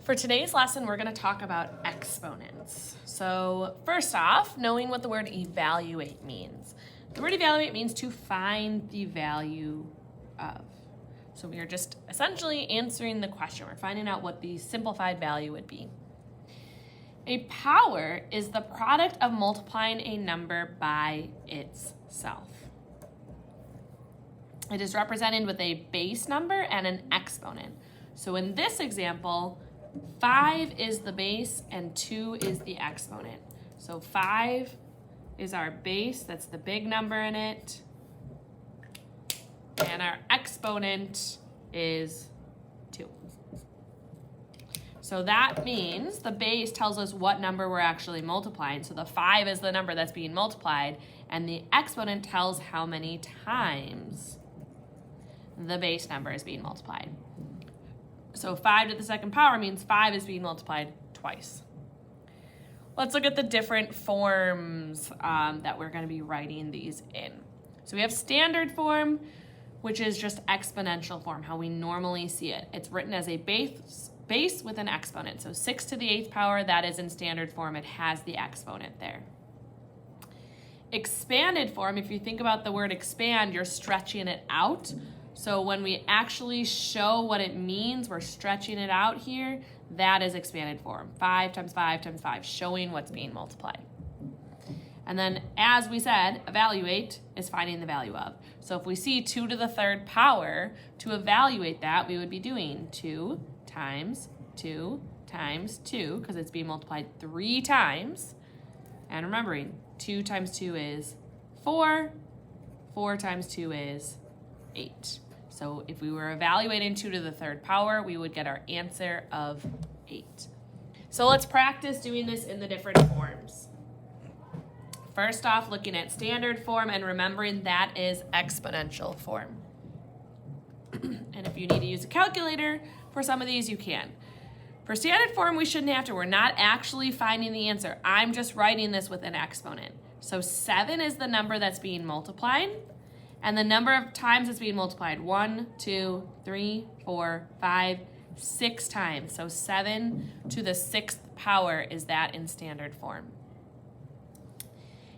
For today's lesson, we're going to talk about exponents. So first off, knowing what the word evaluate means. The word evaluate means to find the value of. So we are just essentially answering the question. We're finding out what the simplified value would be. A power is the product of multiplying a number by itself. It is represented with a base number and an exponent. So in this example, 5 is the base and 2 is the exponent. So 5 is our base, that's the big number in it. And our exponent is 2. So that means the base tells us what number we're actually multiplying. So the 5 is the number that's being multiplied, and the exponent tells how many times the base number is being multiplied. So 5 to the second power means 5 is being multiplied twice. Let's look at the different forms that we're going to be writing these in. So we have standard form, which is just exponential form, how we normally see it. It's written as a base with an exponent. So 6 to the 8th power, that is in standard form. It has the exponent there. Expanded form, if you think about the word expand, you're stretching it out. So when we actually show what it means, we're stretching it out here, that is expanded form. 5 times 5 times 5, showing what's being multiplied. And then, as we said, evaluate is finding the value of. So if we see 2 to the 3rd power, to evaluate that, we would be doing 2 times 2 times 2, because it's being multiplied 3 times. And remembering, 2 times 2 is 4, 4 times 2 is 8. So if we were evaluating 2 to the 3rd power, we would get our answer of 8. So let's practice doing this in the different forms. First off, looking at standard form and remembering that is exponential form. And if you need to use a calculator for some of these, you can. For standard form, we shouldn't have to. We're not actually finding the answer. I'm just writing this with an exponent. So 7 is the number that's being multiplied. And the number of times it's being multiplied, 1, 2, 3, 4, 5, 6 times. So 7 to the 6th power is that in standard form.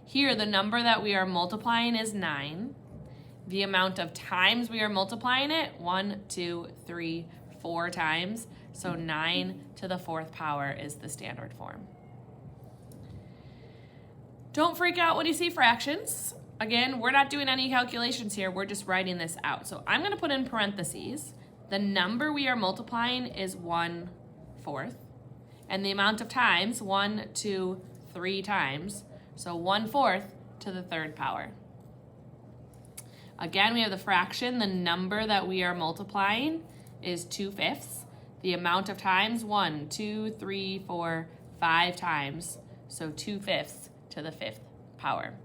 Here, the number that we are multiplying is 9. The amount of times we are multiplying it, 1, 2, 3, 4 times. So 9 to the 4th power is the standard form. Don't freak out when you see fractions. Again, we're not doing any calculations here. We're just writing this out. So I'm going to put in parentheses. The number we are multiplying is 1/4. And the amount of times, 1, 2, 3 times. So 1/4 to the 3rd power. Again, we have the fraction. The number that we are multiplying is 2/5. The amount of times, 1, 2, 3, 4, 5 times. So 2/5 to the 5th power.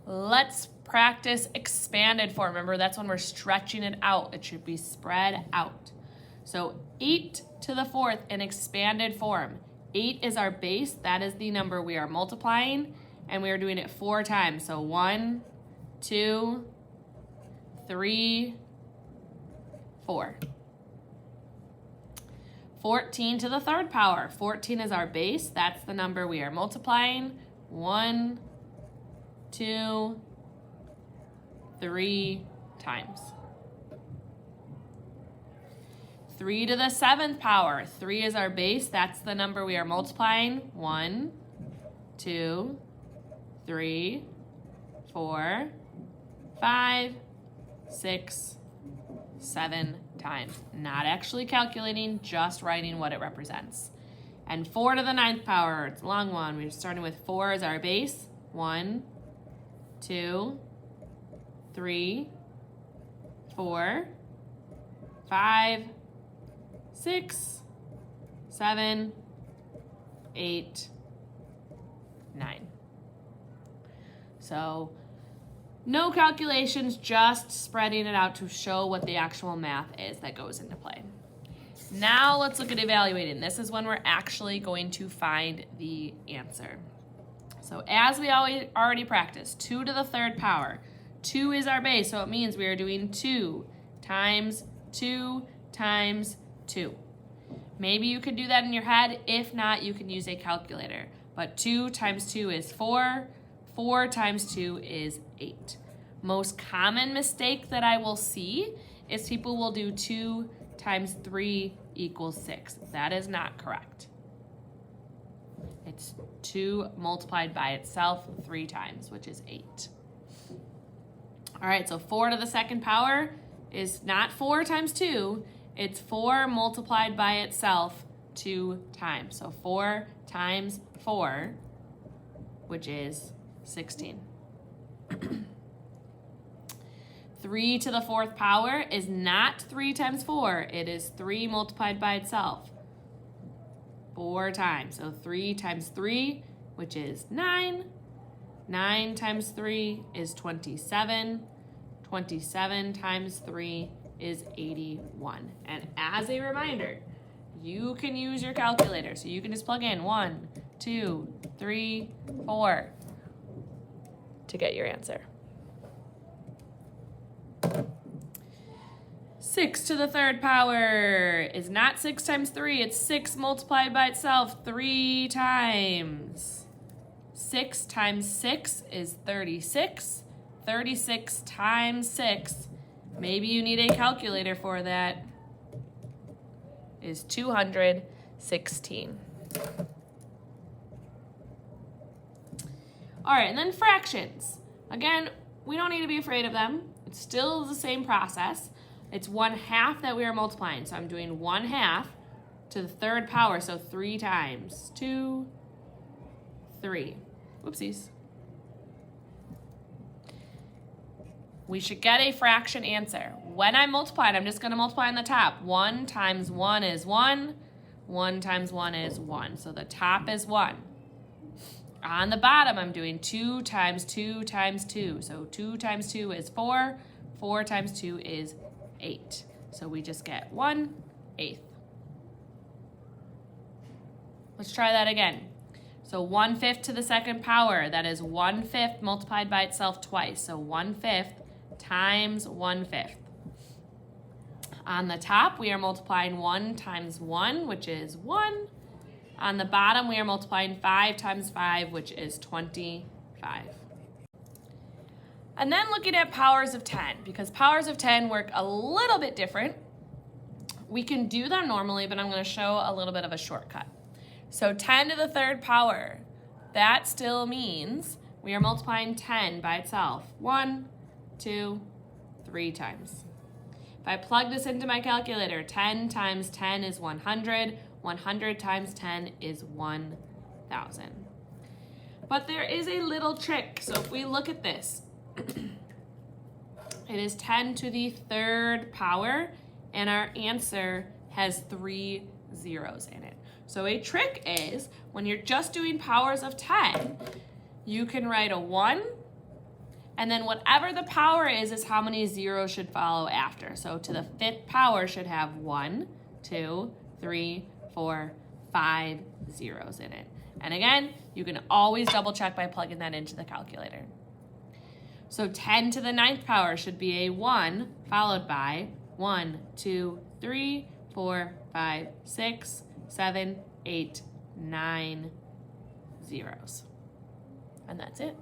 Let's practice expanded form. Remember, that's when we're stretching it out. It should be spread out. So 8 to the 4th in expanded form. 8 is our base. That is the number we are multiplying. And we are doing it 4 times. So 1, 2, 3, 4. 14 to the 3rd power. 14 is our base. That's the number we are multiplying. 1, 2, 3 times. 3 to the 7th power. 3 is our base. That's the number we are multiplying. 1, 2, 3, 4, 5, 6, 7 times. Not actually calculating, just writing what it represents. And 4 to the 9th power. It's a long one. We're starting with 4 as our base. 1, 2, 3, 4, 5, 6, 7, 8, 9. So no calculations, just spreading it out to show what the actual math is that goes into play. Now let's look at evaluating. This is when we're actually going to find the answer. So as we already practiced, 2 to the 3rd power. 2 is our base, so it means we are doing 2 times 2 times 2. Maybe you could do that in your head. If not, you can use a calculator. But 2 times 2 is 4. 4 times 2 is 8. Most common mistake that I will see is people will do 2 times 3 equals 6. That is not correct. It's 2 multiplied by itself 3 times, which is 8. All right, so 4 to the second power is not 4 times 2. It's 4 multiplied by itself 2 times. So 4 times 4, which is 16. 3 to the fourth power is not 3 times 4. It is 3 multiplied by itself 4 times. So 3 times 3, which is 9. 9 times 3 is 27. 27 times 3 is 81. And as a reminder, you can use your calculator. So you can just plug in 1, 2, 3, 4 to get your answer. 6 to the third power is not 6 times 3. It's 6 multiplied by itself 3 times. 6 times 6 is 36. 36 times 6, maybe you need a calculator for that, is 216. All right, and then fractions. Again, we don't need to be afraid of them. It's still the same process. It's 1/2 that we are multiplying. So I'm doing 1/2 to the third power, so 3 times. 2, 3. Whoopsies. We should get a fraction answer. When I'm multiplying, I'm just going to multiply on the top. 1 times 1 is 1. 1 times 1 is 1. So the top is 1. On the bottom, I'm doing 2 times 2 times 2. So 2 times 2 is 4. 4 times 2 is 8. So we just get 1/8. Let's try that again. So 1/5 to the second power, that is 1/5 multiplied by itself twice. So 1/5 times 1/5. On the top, we are multiplying 1 times 1, which is 1. On the bottom, we are multiplying 5 times 5, which is 25. And then looking at powers of 10, because powers of 10 work a little bit different. We can do them normally, but I'm going to show a little bit of a shortcut. So 10 to the third power, that still means we are multiplying 10 by itself 1, 2, 3 times. If I plug this into my calculator, 10 times 10 is 100. 100 times 10 is 1,000. But there is a little trick. So if we look at this, it is 10 to the third power, and our answer has 3 zeros in it. So a trick is, when you're just doing powers of 10, you can write a 1, and then whatever the power is how many zeros should follow after. So to the 5th power should have 1, 2, 3, 4, 5 zeros in it. And again, you can always double check by plugging that into the calculator. So 10 to the 9th power should be a 1 followed by 1, 2, 3, 4, 5, 6, 7, 8, 9 zeros. And that's it.